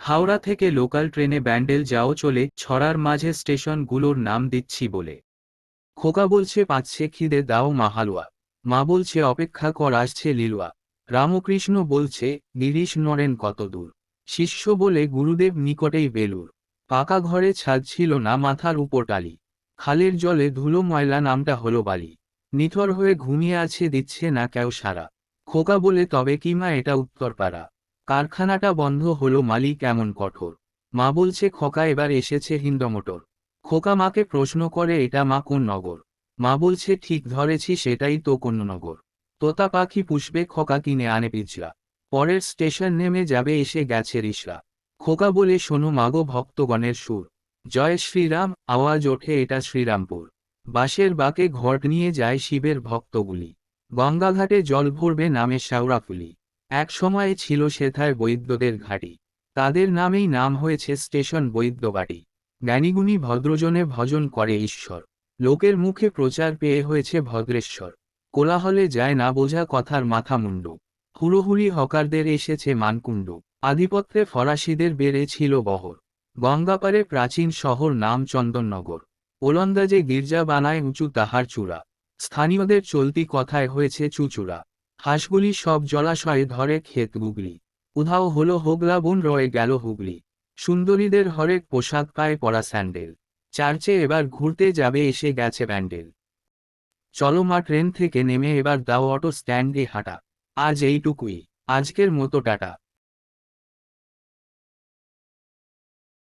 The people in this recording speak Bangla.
হাওড়া থেকে লোকাল ট্রেনে ব্যান্ডেল যাও চলে, ছড়ার মাঝে স্টেশনগুলোর নাম দিচ্ছি বলে। খোকা বলছে পাচ্ছে খিদে দাও মা হালুয়া। মা বলছে অপেক্ষা কর আসছে লিলুয়া। রামকৃষ্ণ বলছে গিরিশ নরেন কত দূর। শিষ্য বলে গুরুদেব নিকটেই বেলুর। পাকা ঘরে ছাদ ছিল না, মাথার উপর টালি। খালের জলে ধুলো ময়লা, নামটা হলো বালি। নিথর হয়ে ঘুমিয়ে আছে, দিচ্ছে না কেউ সারা। খোকা বলে তবে কি মা, এটা উত্তরপাড়া। কারখানাটা বন্ধ হলো, মালিক এমন কঠোর। মা বলছে খোকা এবার এসেছে হিন্দমোটর। খোকা মাকে প্রশ্ন করে এটা মা কোন নগর। মা বলছে ঠিক ধরেছি, সেটাই তো কোন নগর। তোতা পাখি পুষবে, খোকা কিনে আনে পিছলা। পরের স্টেশন নেমে যাবে, এসে গেছে রিসরা। খোকা বলে শোনো মাগো ভক্তগণের সুর। জয় শ্রীরাম আওয়াজ ওঠে, এটা শ্রীরামপুর। বাঁশের বাঁকে ঘট নিয়ে যায় শিবের ভক্তগুলি। গঙ্গাঘাটে জল ভরবে, নামে শ্যাওড়াফুলি। এক সময়ে ছিল সেথায় বৈদ্যদের ঘাঁটি। তাদের নামেই নাম হয়েছে স্টেশন বৈদ্যবাটি। জ্ঞানীগুণী ভদ্রজনে ভজন করে ঈশ্বর। লোকের মুখে প্রচার পেয়ে হয়েছে ভদ্রেশ্বর। কোলাহলে যায় না বোঝা কথার মাথা মুন্ডু। হুড়োহুড়ি হকারদের এসেছে মানকুণ্ড। আধিপত্যে ফরাসিদের বেড়ে ছিল বহর। গঙ্গাপারে প্রাচীন শহর নাম চন্দননগর। ওলন্দাজে গির্জা বানায় উঁচু তাহার চূড়া। স্থানীয়দের চলতি কথায় হয়েছে চুচূড়া। হাঁসগুলি সব জলাশয়ে ধরে ক্ষেত গুগলি। উধাও হলো হোগলা, বন রয়ে গেল হুগলি। সুন্দরীদের হরেক পোশাক, পায়ে পরা স্যান্ডেল। চার্চে এবার ঘুরতে যাবে, এসে গেছে ব্যান্ডেল। চলো মা ট্রেন থেকে নেমে এবার দাও অটো স্ট্যান্ডে হাঁটা। আজ এইটুকুই। আজকের মতো টাটা।